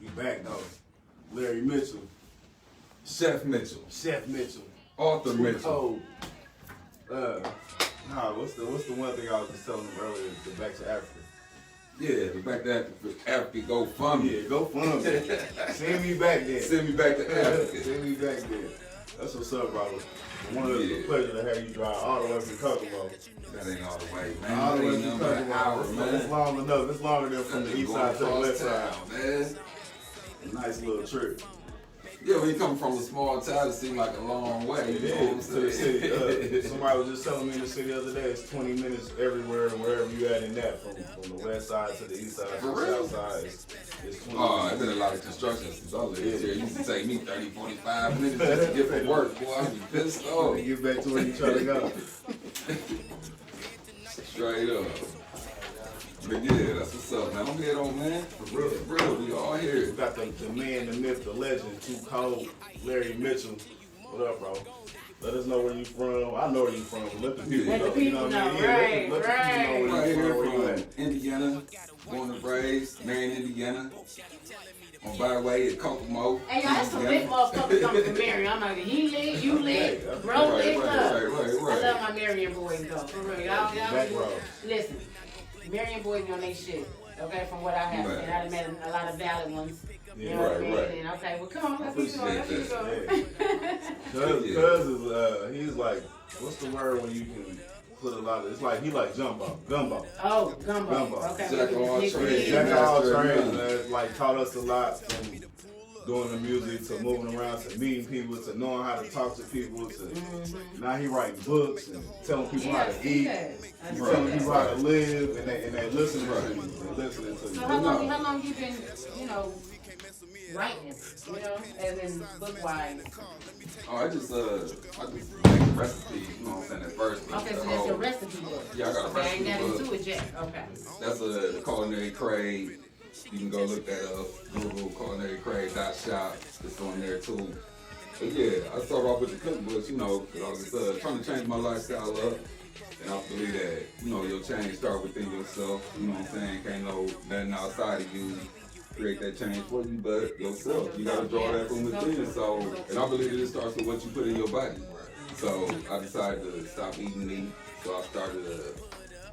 We back though. Larry Mitchell. Chef Mitchell. Chef Mitchell. Arthur Mitchell. What's the one thing I was just telling them earlier, the Back to Africa? Yeah, the Back to Africa GoFundMe. Yeah, GoFundMe. Send me back there. Send me back to Africa. Send me back there. That's what's up, brother. One of the pleasure to have you drive all the way from Kokomo. That ain't all the way, man. All the way from from Kokomo. It's long enough. It's longer than from the east side to the west side. Man. A nice little trip. Yeah, when you come from a small town, it seems like a long way. It is to the city. Somebody was just telling me in the city the other day, it's 20 minutes everywhere, wherever you at in that, from the west side to the east side to the south side. It's 20 minutes. There's been a lot of construction since I lived here. It used to take me 30, 45 minutes just to get from work. Boy, I'd be pissed off. To get back to where you trying to go. Straight up. But yeah, that's what's up, man. I'm here on, man. For real, we all here. We got the man, the myth, the legend, Too Cold, Larry Mitchell. What up, bro? Let us know where you from. I know where you from, but let the people know. You know what I mean? Right, let the people know where you from. Indiana, born and raised, Marion, Indiana. On Byway at Kokomo. Hey, y'all, that's some big motherfuckers coming from Marion. I'm like, he lit, you lit, bro lit up. I love my Marion boys, though. For real. Y'all, listen. Marion boys be on they shit, okay, from what I have. And I've met a lot of valid ones. You know what I mean? And okay, well, come on, let's keep going. Cuz is, he's like, what's the word when you can put a lot of, it's like, he like gumbo. Oh, gumbo. Okay. Jack of all trades. Jack of all trades, man. Like, taught us a lot from doing the music to moving around to meeting people to knowing how to talk to people to now he writing books and telling people how to eat, telling people how to live, and they listening to you. So how long you been, writing, as in book wise? Oh, I just make recipes, you know what I'm saying, at first. Okay, so that's your recipe book. Yeah, I got a recipe book. I ain't got into it yet. Okay. That's the Culinary Craig. You can go look that up. Google CulinaryCraig.shop. It's on there too. But yeah, I started off with the cookbooks, because I was trying to change my lifestyle up. And I believe that, your change start within yourself. You know what I'm saying? Can't know nothing outside of you create that change for you, but yourself. You gotta draw that from within. So, and I believe that it starts with what you put in your body. So I decided to stop eating meat. So I started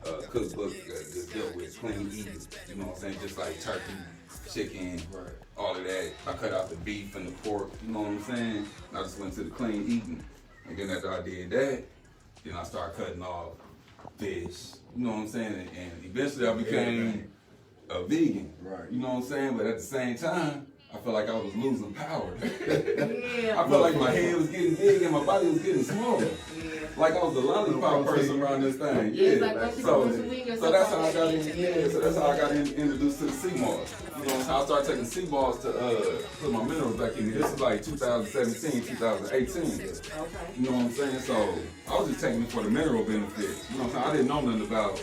a cookbook that just dealt with clean eating. You know what I'm saying? Just like turkey, chicken, all of that. I cut out the beef and the pork. You know what I'm saying? And I just went to the clean eating. And then after I did that, then I started cutting off fish. You know what I'm saying? And eventually I became a vegan. Right. You know what I'm saying? But at the same time, I felt like I was losing power. I felt like my head was getting big and my body was getting smaller. Like I was a lollipop person around this thing. So that's how I got in. Yeah, so that's how I got introduced to the sea moss. You know, how I started taking sea moss to put my minerals back in. This is like 2017, 2018. You know what I'm saying? So I was just taking it for the mineral benefits. You know what I'm saying? I didn't know nothing about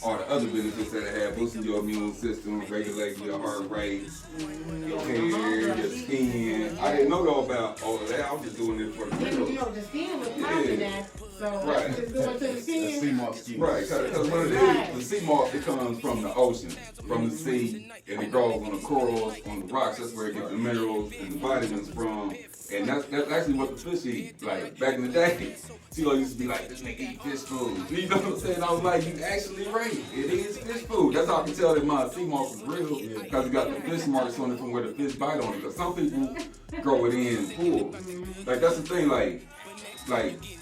all the other benefits that it had, boosting your immune system, regulating your heart rate, your hair, your skin. I didn't know about all of that. I was just doing it for the minerals. The skin was popping that. So let's just go into the skin. The sea moss skin. Right, because what it is, the sea moss, it comes from the ocean, from the sea, and it grows on the corals, on the rocks. That's where it gets the minerals and the vitamins from. And that's actually what the fish eat. Like, back in the day, CeeLo used to be like, this nigga eat fish food. You know what I'm saying? I was like, you actually right. It is fish food. That's how I can tell that my sea moss is real, because it got the fish marks on it from where the fish bite on it. Because some people grow it in full. Like, that's the thing, like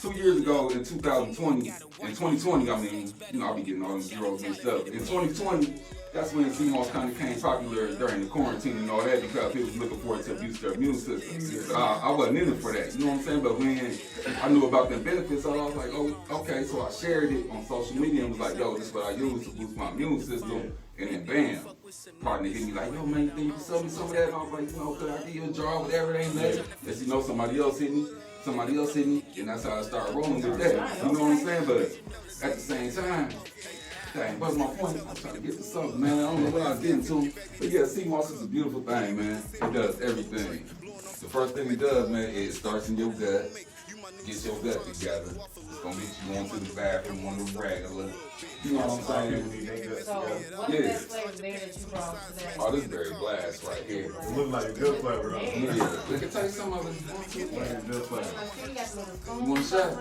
2 years ago in 2020, in 2020, I mean, I'll be getting all the zeros and stuff. In 2020, that's when sea moss kind of became popular during the quarantine and all that, because people was looking for it to boost their immune system. But I wasn't in it for that, you know what I'm saying? But when I knew about the benefits, I was like, oh, okay, so I shared it on social media and was like, yo, this is what I use to boost my immune system. And then bam, partner hit me like, yo man, you think you can sell me some of that? And I was like, could I give you a jar, whatever it ain't there? And somebody else hit me, and that's how I started rolling with that. You know what I'm saying? But at the same time, dang, what's my point? I'm trying to get to something, man. I don't know what I was getting to. But yeah, sea moss is a beautiful thing, man. It does everything. The first thing it does, man, it starts in your gut. get your gut together. It's gonna get you going to the bathroom on the regular. You know what I'm saying? So, what's the best flavor there that you brought today? Oh, this berry blast right here. It look like a good flavor though. Yeah, we can take some of it. Like a good flavor. You want a shot?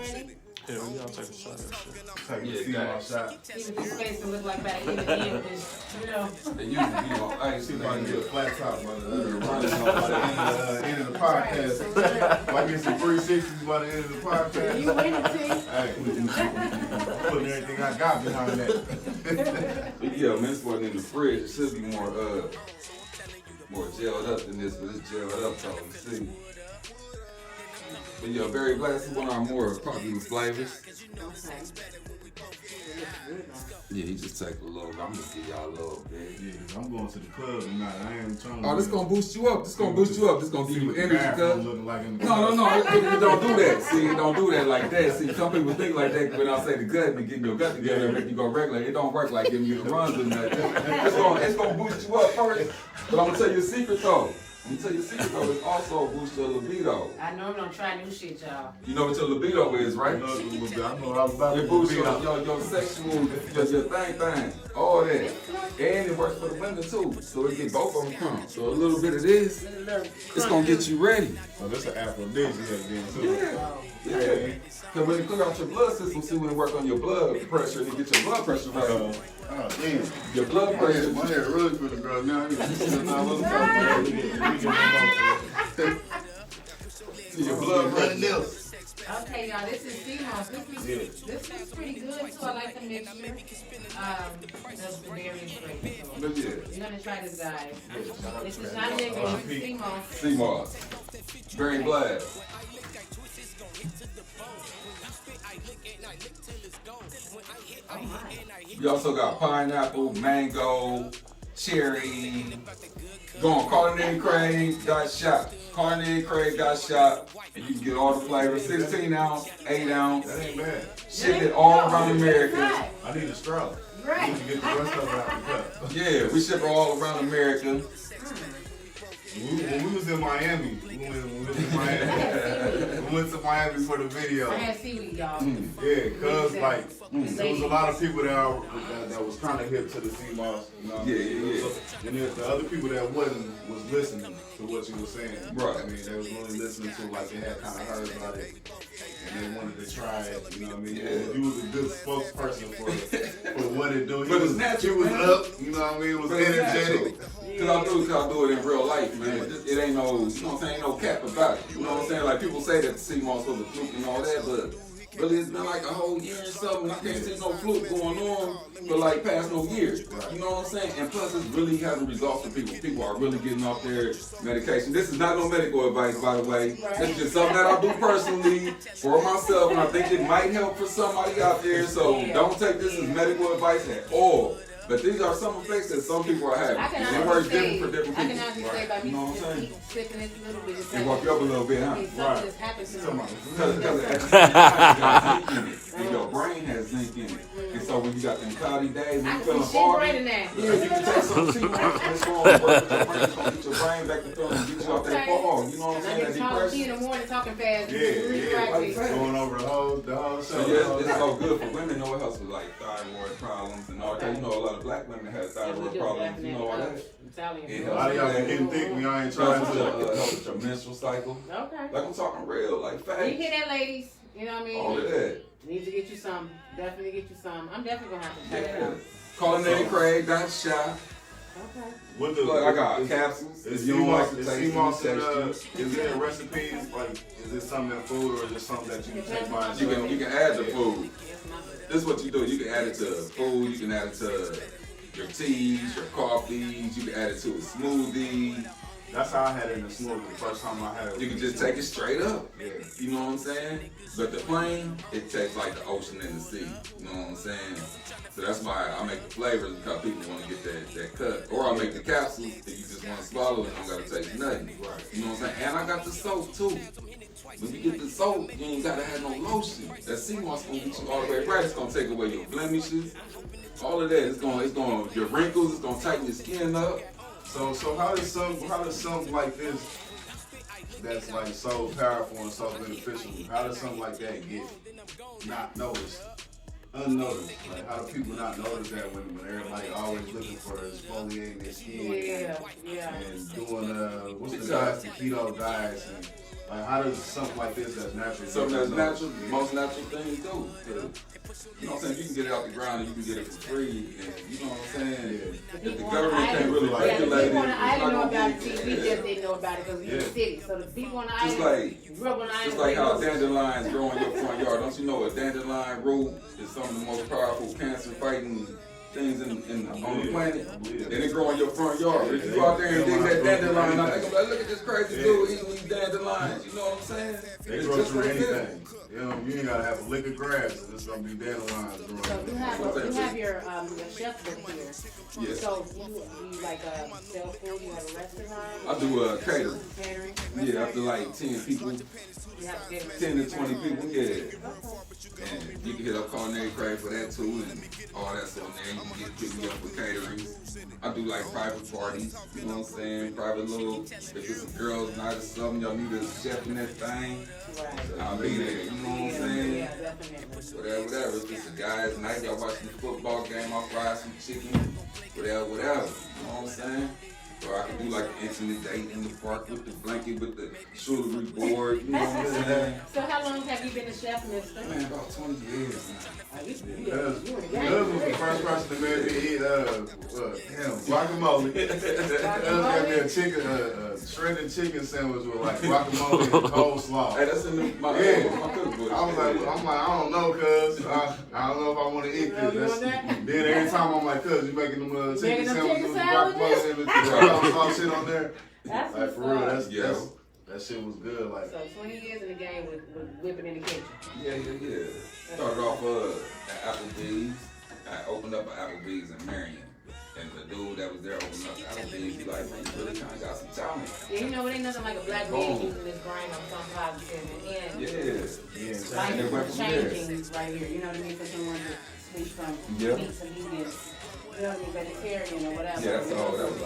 Yeah, we all take a shot of that shit. Take a sea moss shot. Even this face to look like that in the end, you know. They usually be on ice. See if I can get a flat top, brother. Running on by the end of the podcast. Like it's some 360s by the end of the podcast. You win it, T. Hey, putting everything I got behind that. But yeah, man, this wasn't in the fridge. It should be more gelled up than this, but it's gelled up, so you see. But yeah, berry blast is one of our more popular flavors. Yeah, he just take a little. I'm gonna give y'all a little bit. Yeah, I'm going to the club tonight. I ain't trying to. Oh, this gonna boost you up. This gonna boost you up. This gonna give you energy, cuz. Looking like in the No, it don't do that. See, it don't do that like that. See, some people think like that when I say the gut, be getting your gut together and make you go regular. It don't work like giving you the runs or nothing. It's gonna boost you up first. But I'm gonna tell you a secret though. It's also boost your libido. I know I'm gonna try new shit, y'all. You know what your libido is, right? I know I was about It to boosts be your sexual, your thing, all that. And it works for the women too. So it get both of them come. So a little bit of this, it's gonna get you ready. So this an aphrodisiac then too. Yeah. Cause when it clear out your blood system, see when it work on your blood pressure, and get your blood pressure right. Oh damn. Your blood pressure. My hair really for the girl now. You see your blood pressure. Okay, y'all, this is sea moss. This is pretty good too. I like the mixture. That's the berry and grape. So But yeah. we're gonna try this, guys. This is not nigga, this is sea moss. Sea moss. Very blast. We also got pineapple, mango, cherry. Go on CulinaryCraig.shop. CulinaryCraig.shop. And you can get all the flavors. 16 ounce, 8 ounce. That ain't bad. Ship it all around America. I need a straw. Right. You can get the rest of it out the cup. Yeah, we ship it all around America. When we was in Miami, we went to Miami for the video. I had seaweed, y'all. Yeah, cause like there was a lot of people that was kind of hip to the sea moss. You know? Yeah. And the other people that wasn't was listening to what you were saying. Right. I mean, they was really listening to like they had kind of heard about it and they wanted to try it. You know what I mean? Yeah. You was a good spokesperson for what it do. But it's natural, He was man. up. You know what I mean? It was energetic. Cause I do it in real life, man. It ain't no, you know what I'm saying, ain't no cap about it. You know what I'm saying? Like people say that the sea moss was a fluke and all that, but really it's been like a whole year and something. I can't see no fluke going on for like past no years. You know what I'm saying? And plus it's really having results for people. People are really getting off their medication. This is not no medical advice, by the way. This is just something that I do personally for myself, and I think it might help for somebody out there. So don't take this as medical advice at all. But these are some effects that some people are having. It works different for different people. I can honestly say by me You know what I'm saying? sipping this a little bit. It's It like, woke you up a little bit, huh? okay, something just happened to me. Because at the same time, you got zinc in it. And your brain has zinc in it. And so when you got them cloudy days, when I you can feeling see shit foggy, right in that. yeah, you can take some sea moss and it's going to work with your brain. It's going to get your brain back to feeling and get you off that fog. You know what I'm And I saying? get That talking depression. in the morning, talking fast. Yeah. Going over the whole show. So yeah, it's so good for women. You know, it helps with like thyroid problems and all that. You know, a lot of black women have thyroid problems. You know all that. A lot of y'all be getting thick when y'all ain't trying Help to. with your menstrual cycle. Okay. Like I'm talking real, like You facts. hear that, ladies? You know what I mean? All of that. Need to get you some. Definitely get you some. I'm definitely gonna have to check it Yeah. out. CulinaryCraig.shop. Okay. What the? Look, I got capsules. Is If you don't like the is taste sea and moss the in texture, is there recipes? Like, is it something in food or is it something that you can take by you yourself? can add the food. That's my good. This is what you do. You can add it to food. You can add it to your teas, your coffees. You can add it to a smoothie. That's how I had it in the smoothie the first time I had it. You can just take it straight up. Yeah. You know what I'm saying? But the plain, it tastes like the ocean and the sea. You know what I'm saying? So that's why I make the flavors, because people want to get that cut. Or I make the capsules that you just want to swallow and don't got to taste nothing. Right. You know what I'm saying? And I got the soap too. When you get the soap, you ain't got to have no lotion. That sea moss going to get you all the way right. It's going to take away your blemishes. All of that. It's going your wrinkles. It's going to tighten your skin up. So how does something like this that's like so powerful and so beneficial, how does something like that get not noticed, unnoticed? Like, how do people not notice that when everybody always looking for exfoliating their skin and doing what's the guys, the keto diets, and like, how does something like this that's natural? Something that's natural, the most natural thing to do. You know what I'm saying? You can get it out the ground and you can get it for free. And you know what I'm saying? Yeah. If the government can't really regulate it, I didn't know about it. We just didn't know about it because we in the city. So the people on the island, just like how dandelions grow in your front yard. Don't you know a dandelion root is some of the most powerful cancer-fighting things on the planet? And it grow in your front yard. If you go out there and dig that dandelion out, they gonna be like, look at this crazy dude eating these dandelions. You know what I'm saying? They grow through anything. You ain't gotta have a lick of grass, and it's gonna be dandelions growing. So you have your chef book here. Yes. So you like sell food? You have a restaurant? I do catering. Catering? Yeah, up to like 10 people. You have 10 to 20 people, yeah. And you can hit up Culinary Craig for that too, and all that's on there. You can pick me up for catering. I do like private parties, you know what I'm saying? Private little, if it's a girls' night or something, y'all need a chef in that thing. Right. I'll be there, you know what I'm saying? Yeah, definitely. Whatever. If it's a guy's night, y'all watching the football game, I'll fry some chicken, whatever. You know what I'm saying? Or I can do like an intimate date in the park with the blanket, with the jewelry board, you know what I'm saying? So how long have you been a chef, mister? Man, about 20 years now. Cuz was the first person to make me eat guacamole. Cuz got me a chicken, shredded chicken sandwich with like guacamole and coleslaw. Hey, that's in my cookbook. I was like, I don't know, cuz I don't know if I want to eat this. Then every time I'm like, cuz you making them chicken sandwiches with guacamole and the coleslaw shit on there. That's like for real, Yeah. that shit was good. Like, so 20 years in the game with whipping in the kitchen. Yeah. Started off at Applebee's. I opened up an Applebee's in Marion. And the dude that was there opened up Applebee's, he like, man, you really kind of got some talent. Yeah, you know, it ain't nothing like a black man using this brain on some positive and life is changing right here. You know what I mean? For someone to switch from meat to vegan. You know what I mean, vegetarian or whatever. Yeah, that's all. That was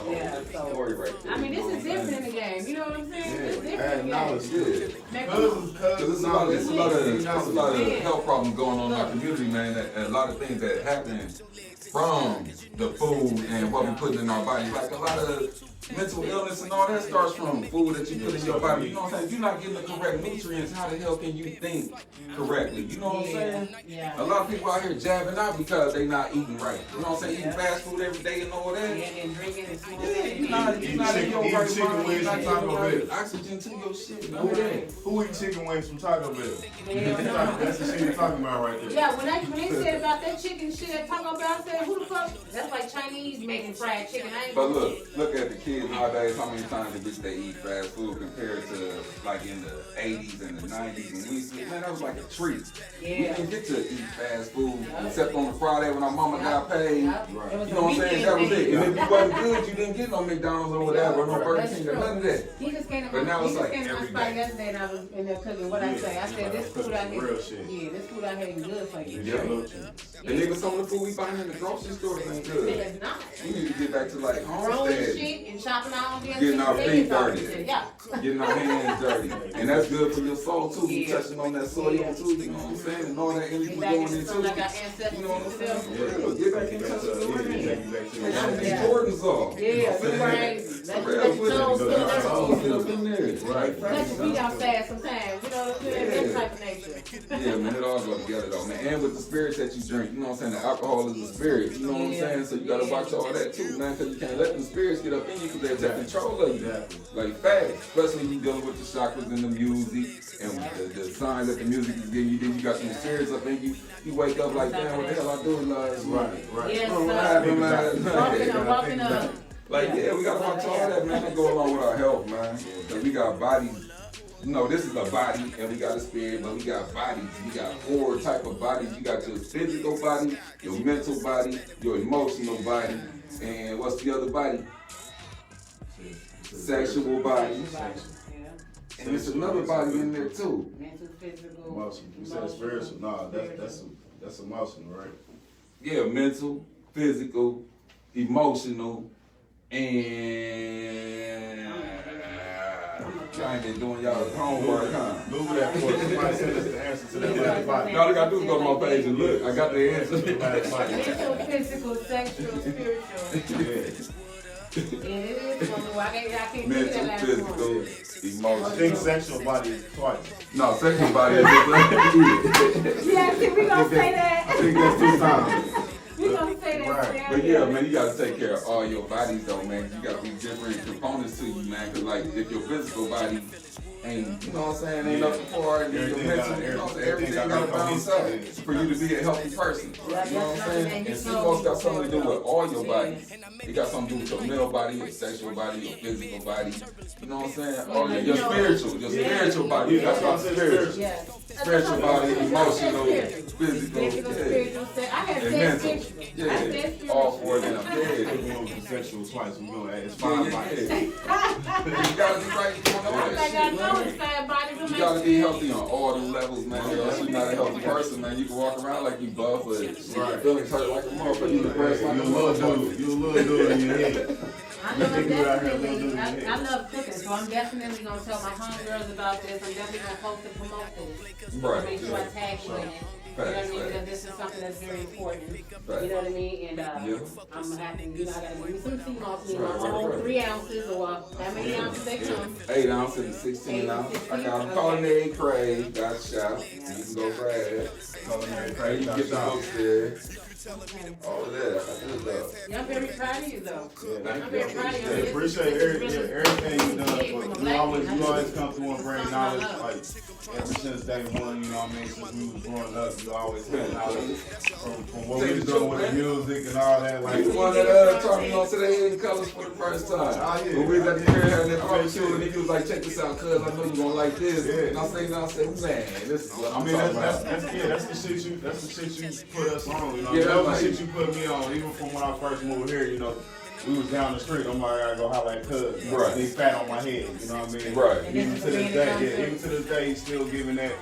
the whole story right there. I mean, this is different in the game. You know what I'm saying? It's different in the knowledge, game. Because it's a lot of health problems going on in our community, man, and a lot of things that happen from the food and what we put in our body. Like a lot of mental illness and all that starts from food that you put in your body. You know what I'm saying? If you're not getting the correct nutrients, how the hell can you think correctly? You know what I'm saying? Yeah. A lot of people out here jabbing out because they not eating right. You know what I'm saying? Eating fast food every day and all that. And drinking and smoking. Yeah, you're not in your right chicken mind. wings You're not from getting Taco the right Bell. oxygen to your shit. Who eat chicken wings from Taco Bell? That's the shit you're talking about right there. Yeah, when they said about that chicken shit at Taco Bell, I said, who the fuck? That's like Chinese making fried chicken. But look at the kids nowadays. How many times a week they eat fast food compared to like in the 80s and the 90s when we used to, man, that was like a treat. Yeah. We didn't get to eat fast food except on the Friday when our mama got paid. Yep. You know what I'm saying? That was it. And if you wasn't good, you didn't get no McDonald's or whatever, or no Burger King or none of that. He just came to But now it's like my every spot day. yesterday and I was in there cooking. What I say? I said, this food out here, this food out here is good for you. And even some of the food we buying in the grocery store ain't good. It's not. We need to get back to like Rolling homestead. shit and chopping all the Getting our feet dirty. Yeah. Getting our hands dirty. And that's good for your soul too. You touching on that soil too, you know what I'm saying? And all that energy Get going back in into too. something like our ancestors. You know what I'm saying? Yeah. Get back in touch with the land. Yeah. These Jordans off. Yeah, You know what I'm right. saying? Let your toes feel Let your toes that. get up in there. Right. Let your feet out fast sometimes. You know what I'm saying? That type of nature. Yeah, man, it all goes together though, man. And with the spirits that you drink, you know what I'm saying? The alcohol is a spirit, you know what I'm saying? So you gotta watch all that too, man, because you can't let them spirits get up in you because they'll take control of you. Like fast, especially when you dealing with the chakras and the music and the signs that the music is giving you. Then you got some spirits up in you. You wake up like, damn, what the hell I doing last night? Right. Yes, What happened last night? walking up. Like, yeah, we gotta watch all that, man. That go along with our health, man. Cause we got bodies. You know, this is a body and we got a spirit, but we got bodies. We got 4 type of bodies. You got your physical body, your mental body, your emotional body, and what's the other body? Sexual body. And there's another body in there too. Mental, physical, Emotional. You said spiritual. Nah, that's emotional, right? Yeah, mental, physical, emotional, and I ain't been doing y'all homework, huh? Google that for us. Somebody send us the answer to that last body. All I gotta do is go to my page and look. I got the answer. Mental, physical, sexual, spiritual. Yeah. It is. I can't Mental, that last physical, one. I think emotional. sexual body is twice. No, sexual body is just like Yeah, see, we gonna say I that. think that's 2 times. We gonna say that. Right. But yeah, man, you gotta take care of all your bodies though, man. You got these different components to you, man. Cause like, if your physical body ain't, you know what I'm saying, ain't up to par, and your mental, you know what I'm saying, everything gotta balance out for you to be a healthy person. You know what I'm saying? And sports got something to do with all your bodies. It got something to do with your male body, your sexual body, your physical body. You know what I'm saying? All your spiritual body. That's what I'm saying. Yes. Spiritual body, emotional, physical, Physical, spiritual, I have and said mental. spiritual. I said Yeah, spiritual. all 4 of them. We're Yeah. going to sexual twice. We're going to add it's Yeah, 5 bodies. You gotta be right doing all I'm that like, I shit, know man. it's fat body, but You gotta be healthy on all them levels, man. Or else you're not a healthy person, man. You can walk around like you buff, but your feelings hurt like a motherfucker. You depressed like a motherfucker. You a little dude in your head. I know definitely, I love cooking, so I'm definitely gonna tell my homegirls about this. I'm definitely gonna post and promote this. Right. Make sure I tag you in it. You know what I mean? Because this is something that's very important. You know what I mean? And I'm gonna have to, I gotta give me some sea moss, my own 3 ounces or how many ounces they come. 8 ounces and 16 ounces. I got them. Culinary Craig, got shop. You can go grab it. Culinary You Craig, can get the books there. All of that. I do stuff. Yeah, I'm very proud of you though. Yeah, I'm very proud of you. appreciate everything you done. But you always come through and bring knowledge. Like ever since day one, you know what I mean. Since we was growing up, you always had knowledge from what we was doing with the music and all that. Like You the one that taught me on today Hidden Colors for the first time. When we was at the fair having that barbecue and he was like, check this out, cuz I know you gonna like this. And I said, man, this is what I I'm mean, talking about. that's the shit you put us on. You know, Yeah, that was like- the shit you put me on. Even from when I first moved here, you know, we was down the street. I'm like, I gotta go holler at cuz. Right. Big fat on my head. You know what I mean? Right. Even to this day, even to this day, he's still giving that.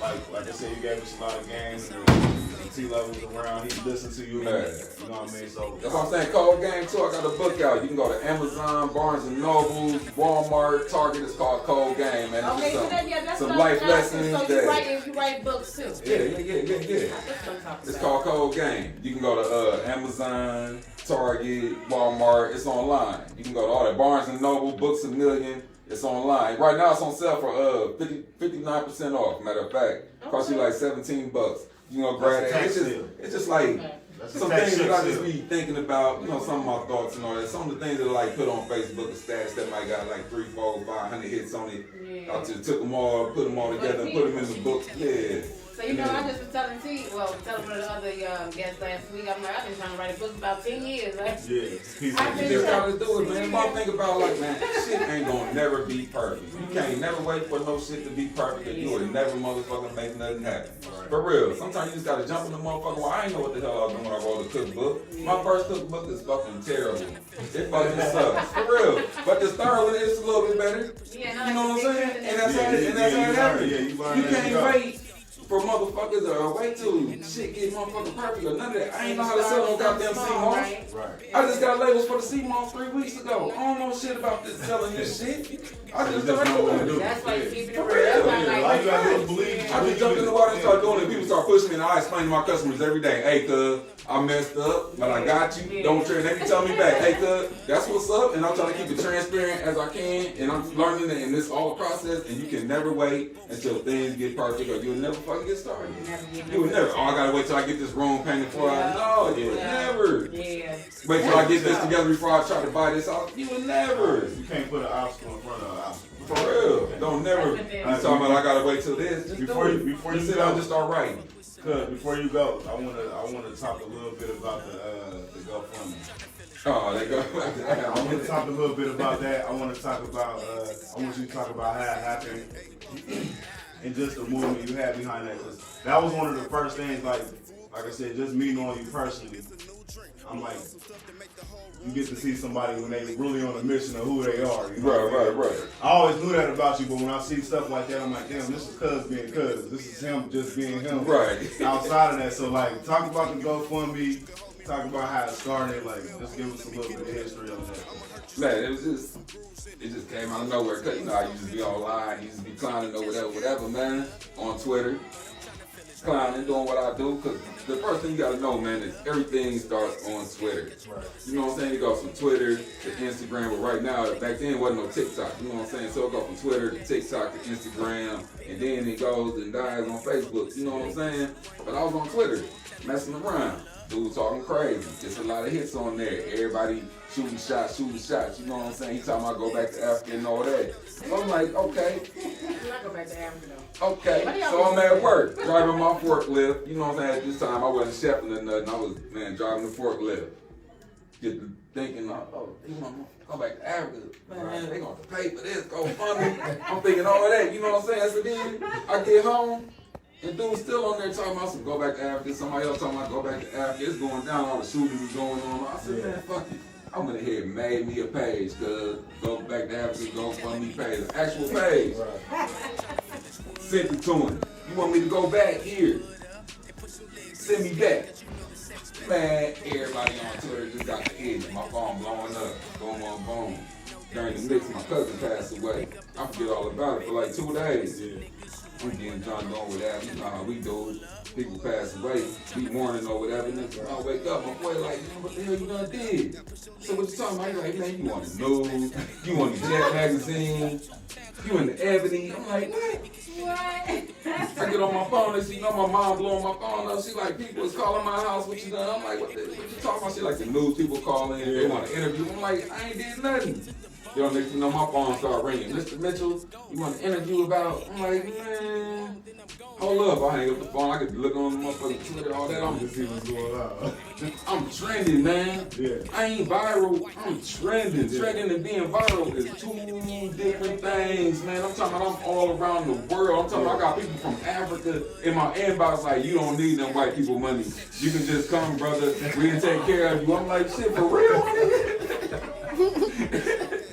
Like I said, you gave us a lot of games and T-levels around. He listened to you. Man. You know what I mean? So That's what I'm saying. Cold Game too. I got a book out. You can go to Amazon, Barnes and Noble, Walmart, Target. It's called Cold Game, man. It's Okay, just so that's some what life I'm lessons So that. you write books too. Yeah. That's what I'm talking It's about. called Cold Game. You can go to Amazon, Target, Walmart. It's online. You can go to all that. Barnes and Noble, Books A Million. It's online. Right now it's on sale for 59% off. Matter of fact, cost you like $17. You know, grab that. It's just like some things that I just be thinking about. You know, some of my thoughts and all that. Some of the things that I like put on Facebook, a status that might got like 300, 400, 500 hits on it. Yeah. I just took them all, put them all together, and put them in the book. Yeah. So you know, I just was telling telling one of the other guests last week. I'm like, I've been trying to write a book about 10 years. Like, yeah, You just gotta do it, man. But think about like, man, shit ain't gonna never be perfect. You can't never wait for no shit to be perfect, and you would never motherfucking make nothing happen. For real. Sometimes you just gotta jump in the motherfucker. Well, I ain't know what the hell I was doing when I wrote a cookbook. My first cookbook is fucking terrible. It fucking sucks. For real. But the third one is a little bit better. You know what I'm saying? And that's how it happens. You can't wait for motherfuckers or wait till shit get motherfucking perfect or none of that. I ain't know how to sell no goddamn CMOS. Right. I just got labels for the CMOS 3 weeks ago. I don't know shit about this selling this shit. I just started doing it. that's why you keep it For real. real. That's why All you gotta do is like, believe. I just jumped in the water and started doing it. People start pushing me, and I explain to my customers every day, hey, cuz, I messed up, but I got you. Don't trip. They can tell me back, hey, cuz, that's what's up, and I'm trying to keep it transparent as I can, and I'm learning it in this whole process, and you can never wait until things get perfect, or you'll never fucking get started. You would never, I gotta wait till I get this room painted before no, you would never. Yeah. Wait till I get this together before I try to buy this out. You would never. You can't put an obstacle in front of an obstacle. For real. Don't never. You talking about I gotta wait till this. Just Before do you- it. before you Just sit go. down, just start writing. Cuz, before you go, I wanna talk a little bit about the GoFundMe. Oh, they go. I want to talk a little bit about that. I want to talk about. I want you to talk about how it happened and just the movement you had behind that. Cause that was one of the first things. Like I said, just me knowing you personally, I'm like, you get to see somebody when they really on a mission of who they are. You know what I mean? Right. I always knew that about you, but when I see stuff like that, I'm like, damn, this is cuz being cuz. This is him just being him. Right. Outside of that, so like, talk about the GoFundMe talk about how it started. Like, just give us a little bit of history on that. Man, it just came out of nowhere. Cause you know, I used to be online, used to be clowning or whatever, man, on Twitter. Clowning, doing what I do, because the first thing you gotta know, man, is everything starts on Twitter. Right. You know what I'm saying? It goes from Twitter to Instagram, but right now, back then, it wasn't no TikTok. You know what I'm saying? So it goes from Twitter to TikTok to Instagram, and then it goes and dies on Facebook. You know what I'm saying? But I was on Twitter, messing around. Dude talking crazy. There's a lot of hits on there. Everybody shooting shots. You know what I'm saying? He talking about go back to Africa and all that. So I'm like, okay. I'm not go back to Africa though. Okay, so I'm at work, driving my forklift. You know what I'm saying? At this time, I wasn't chefing or nothing. I was, man, driving the forklift. Get to thinking, oh, you want to go back to Africa. Man, they going to pay for this, GoFundMe. I'm thinking all of that, you know what I'm saying? So then I get home, and dude's still on there talking about some go back to Africa. Somebody else talking about go back to Africa. It's going down, all the shootings is going on. I said, man, fuck it. I went ahead and made me a page, cause go back to Africa, GoFundMe page, an actual page. Sent it to him. You want me to go back here? Send me back. Man, everybody on Twitter just got the edge. My phone blowing up. Boom, boom, boom. During the mix, my cousin passed away. I forget all about it for like 2 days. I'm getting John doing with that. You know how we do. People pass away, we mourning or whatever, and then I wake up, my boy like, man, what the hell you done did? So what you talking about? He like, man, you on the news, you on the Jet magazine, you in the Ebony. I'm like, what? I get on my phone and see, you know, my mom blowing my phone up. She like, people is calling my house, what you done? I'm like, what you talking about? She like, the news people calling, they want to interview. I'm like, I ain't did nothing. You know, next thing you know, my phone start ringing. Mr. Mitchell, you want to interview about? I'm like, man, hold up. I hang up the phone. I could look on the motherfucking Twitter, all that. I'm just See what's going on. I'm trending, man. Yeah. I ain't viral. I'm trending. Trending and being viral is two different things, man. I'm talking about I'm all around the world. I'm talking about I got people from Africa in my inbox like, you don't need them white people money. You can just come, brother. We can take care of you. I'm like, shit, for real?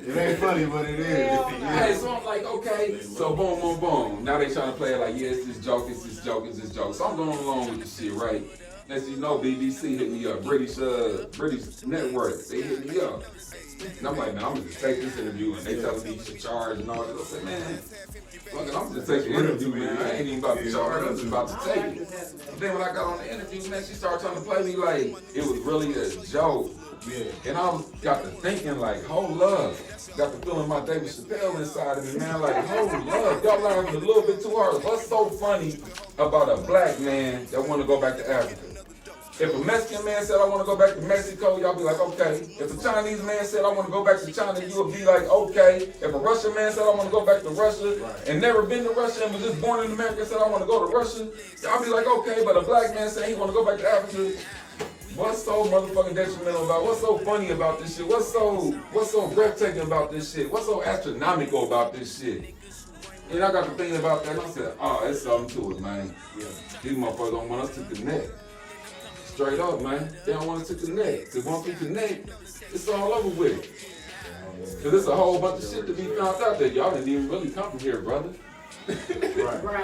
It ain't funny, but it is. Hey, so I'm like, okay. So boom, boom, boom. Now they trying to play it like, yeah, it's this joke, it's this joke, it's this joke. So I'm going along with the shit, right? As you know, BBC hit me up, British network, they hit me up. And I'm like, man, I'm gonna just take this interview, and they telling me you should charge and all that. I said, man, fuck it, I'm just taking the interview, man. I ain't even about to charge, I'm just about to take it. And then when I got on the interview, man, she started trying to play me like it was really a joke. Yeah. And I got to thinking like, hold up. Got the feeling my David Chappelle inside of me, man. Like, hold up. Y'all laughing a little bit too hard. What's so funny about a black man that want to go back to Africa? If a Mexican man said, I want to go back to Mexico, y'all be like, okay. If a Chinese man said, I want to go back to China, you'll be like, okay. If a Russian man said, I want to go back to Russia, and never been to Russia and was just born in America and said, I want to go to Russia, y'all be like, okay. But a black man saying he want to go back to Africa, what's so motherfucking detrimental about? What's so funny about this shit? What's so breathtaking about this shit? What's so astronomical about this shit? And I got to thinking about that, and I said, oh, it's something to it, man. Yeah. These motherfuckers don't want us to connect. Straight up, man. They don't want us to connect. Because once we connect, it's all over with. Because there's a whole bunch of shit to be found out that y'all didn't even really come from here, brother. Right.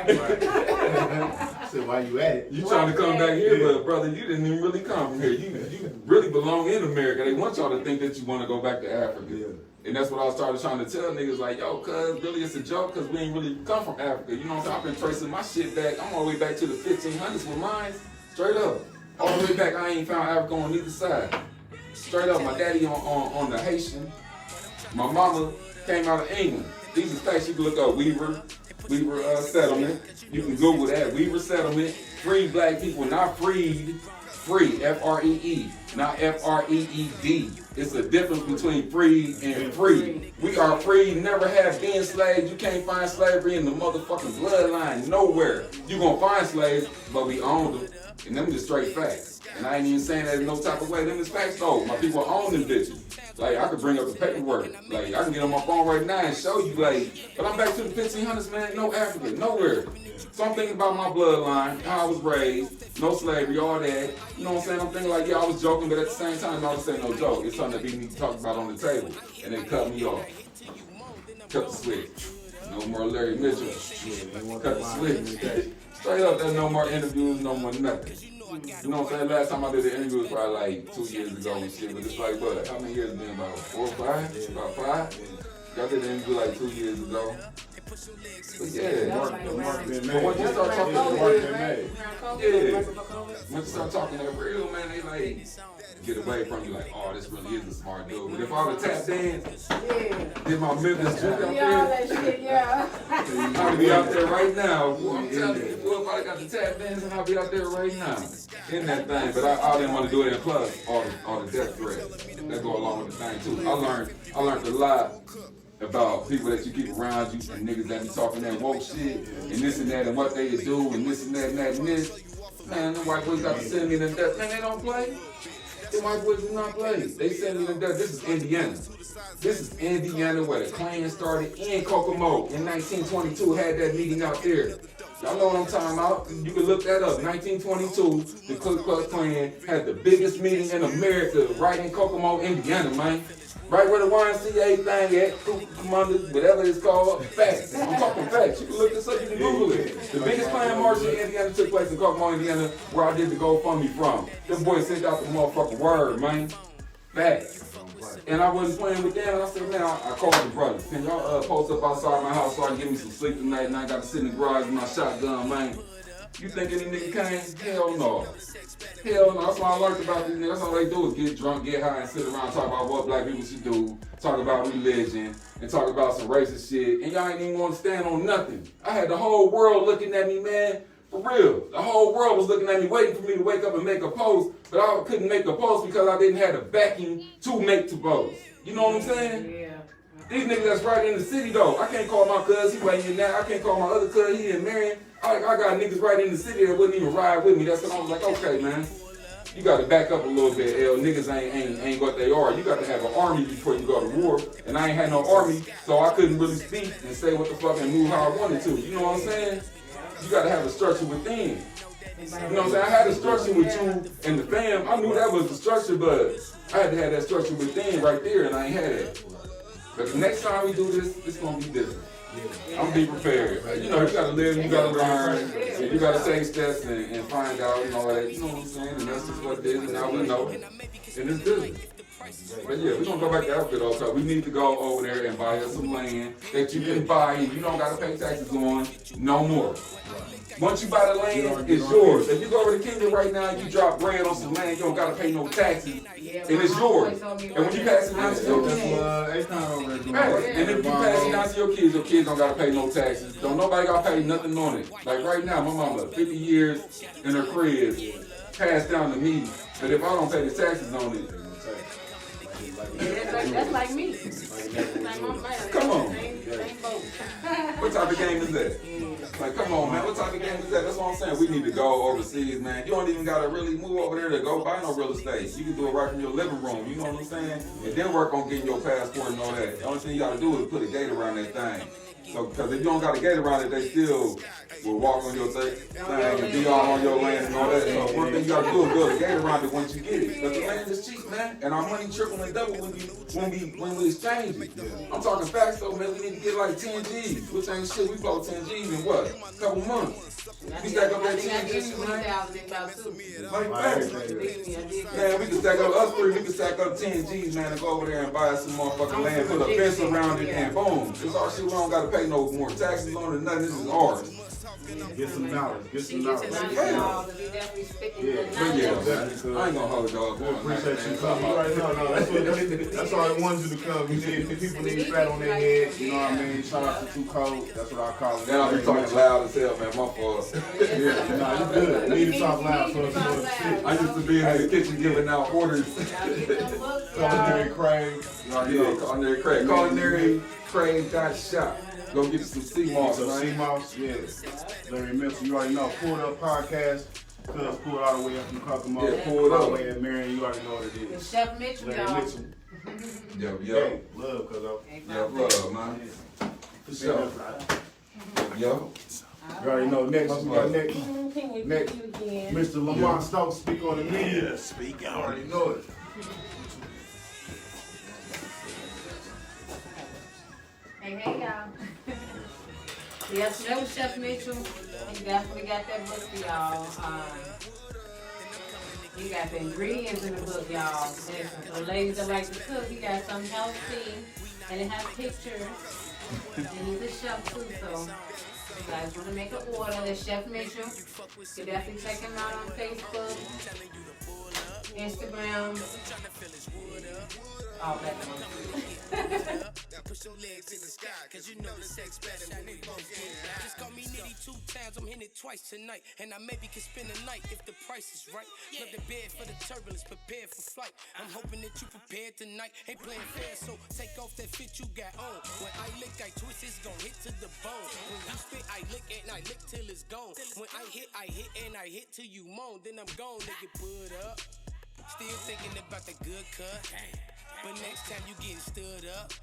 So why you at it? You trying to come back here, but brother, you didn't even really come from here. You really belong in America. They want y'all to think that you want to go back to Africa. Yeah. And that's what I started trying to tell niggas, like, yo, cuz, really it's a joke, cuz we ain't really come from Africa. You know what I'm saying? I've been tracing my shit back. I'm all the way back to the 1500s with mine. Straight up. All the way back, I ain't found Africa on either side. Straight up, my daddy on the Haitian. My mama came out of England. These are facts you can look up, Weaver settlement. You can Google that. Weaver settlement. Free black people, not freed. Free, F-R-E-E, not F-R-E-E-D. It's a difference between free and free. We are free, never have been slaves. You can't find slavery in the motherfucking bloodline, nowhere. You gonna find slaves, but we own them. And them just straight facts. And I ain't even saying that in no type of way. Them is facts though. My people own them bitches. Like, I could bring up the paperwork. Like, I can get on my phone right now and show you, like, but I'm back to the 1500s, man. No Africa, nowhere. So I'm thinking about my bloodline, how I was raised, no slavery, all that. You know what I'm saying? I'm thinking like, yeah, I was joking, but at the same time, I was saying no joke. It's something that we need to talk about on the table. And they cut me off. Cut the switch. No more Larry Mitchell. Cut the switch. Straight up, there's no more interviews, no more nothing. You know what I'm saying? Last time I did an interview was probably like 2 years ago and shit, but it's like, what? How many years has it been? About 4 or 5? About 5? Y'all did an interview like 2 years ago. But yeah, the mark been made. but once you start talking the mark been made. yeah, once you start talking that real, man, they like get away from you like, oh, this really is a smart dude. But if I would tap dance, did my Memphis juke out there, I'll be out there right now. Boy, I'm telling you, boy, if I got the tap dancing, I'll be out there right now in that thing. But I didn't want to do it in clubs, all the death threats that go along with the thing too. I learned a lot about people that you keep around you and niggas that be talking that woke shit and this and that and what they do and this and that and that and this. Man, them white boys got to send me to death. Man, they don't play. Them white boys do not play. They send me to death. This is Indiana. This is Indiana where the Klan started in Kokomo in 1922. Had that meeting out there. Y'all know what I'm talking about. You can look that up. 1922, the Ku Klux Klan had the biggest meeting in America right in Kokomo, Indiana, man. Right where the YMCA thing at, Commander, whatever it's called, facts. I'm talking facts. You can look this up, you can Google it. The biggest Klan march in Indiana took place in Kokomo, Indiana, where I did the GoFundMe from. Them boys sent out the motherfucking word, man. Facts. And I wasn't playing with them, and I said, man, I called the brothers. Can y'all post up outside my house so I can get me some sleep tonight, and I got to sit in the garage with my shotgun, man? You think any nigga came? Hell no. Hell no. That's what I learned about these niggas. That's all they do is get drunk, get high, and sit around and talk about what black people should do, talk about religion, and talk about some racist shit, and y'all ain't even want to stand on nothing. I had the whole world looking at me, man. For real. The whole world was looking at me, waiting for me to wake up and make a post, but I couldn't make a post because I didn't have the backing to make the post. You know what I'm saying? Yeah. These niggas that's right in the city, though. I can't call my cousin, he waiting in there. I can't call my other cousin, he in Marion. I got niggas right in the city that wouldn't even ride with me. That's when I was like, okay, man. You got to back up a little bit, L. Niggas ain't what they are. You got to have an army before you go to war. And I ain't had no army, so I couldn't really speak and say what the fuck and move how I wanted to. You know what I'm saying? You got to have a structure within. You know what I'm saying? I had a structure with you and the fam. I knew that was the structure, but I had to have that structure within right there, and I ain't had it. But the next time we do this, it's going to be different. I'm be prepared. You know, you gotta live, you gotta learn, and you gotta take steps and find out, you know, that, you know what I'm saying? And that's just what it is, and now we know. And it's business. But yeah, we're gonna go back to Africa though, because we need to go over there and buy us some land that you can buy and you don't gotta pay taxes on no more. Once you buy the land, it's yours. If you go over to Kingdom right now and you drop bread on some land, you don't gotta pay no taxes. And it's yours. And when you pass it down to your kids, and if you pass it down to your kids don't gotta pay no taxes. Don't nobody gotta pay nothing on it. Like right now, my mama, 50 years in her crib, passed down to me. But if I don't pay the taxes on it, That's like me. Like my man. Come on. Same boat. What type of game is that? Like, come on, man. What type of game is that? That's what I'm saying. We need to go overseas, man. You don't even gotta really move over there to go buy no real estate. You can do it right from your living room. You know what I'm saying? And then work on getting your passport and all that. The only thing you gotta do is put a gate around that thing. So, because if you don't got a gate around it, they still will walk on your thing and be all on your land and all that. So, one thing you gotta do is build a gate around it once you get it. But the land is cheap, man, and our money triple and double when we exchange it. I'm talking facts though, man. We need to get like 10 G's. Which ain't shit. We blow 10 G's in what? A couple months. We stack up that 10 G's, man. Like facts. Man, we can stack up us three. We can stack up 10 G's, man, and go over there and buy us some motherfucking land, put a fence around it, and boom. It's our shit. We don't gotta pay no more taxes on it. Nothing. This is ours. Get some knowledge. Get some knowledge. Yeah, I ain't gonna hold y'all. We appreciate you coming right now. No, that's why I wanted you to come. People need fat on their head. You know what I mean? Shout out to Too Cold. That's what I call it. Now I be talking loud as hell, man. My fault. Yeah, nah, you good. We need to talk loud so it's good shit. I used to be in the kitchen giving out orders. Culinary Craig. Yeah, Culinary Craig. Culinary Craig.shop. Go get some sea moss, Some man. sea moss, yes. Larry Mitchell, you already know. Pulled Up Podcast. Cuz pulled all the way up from Kokomo. Yeah, pulled up. All the way in Marion. You already know what it It's is. Chef Mitchell, Larry y'all. Mitchell. Yo. Hey, love, cuz Love, man. For sure. Yo. You already know. Next, we got next. Can we Next. you again? Mr. Lamont Stokes, speak on the media. Yeah, speak You out. already know it. Hey, y'all. Yes, that was Chef Mitchell. He definitely got that book for y'all. He got the ingredients in the book, y'all. Listen, for ladies that like to cook, he got some healthy, and it has pictures. And he's a chef too, so if you guys want to make an order, there's Chef Mitchell. You can definitely check him out on Facebook, Instagram, all that one. Push them legs to the sky, cause you know the sex better when we both get high. Just call me Nitty 2 times, I'm hitting it twice tonight. And I maybe can spend the night if the price is right. Love the bed for the turbulence, prepared for flight. I'm hoping that you prepared tonight. Ain't playing fair, so take off that fit you got on. When I lick, I twist, it's gon' hit to the bone. When you spit, I lick and I lick till it's gone. When I hit and I hit till you moan. Then I'm gone, nigga, put up. Still thinking about the good cut. But next time you getting stood up.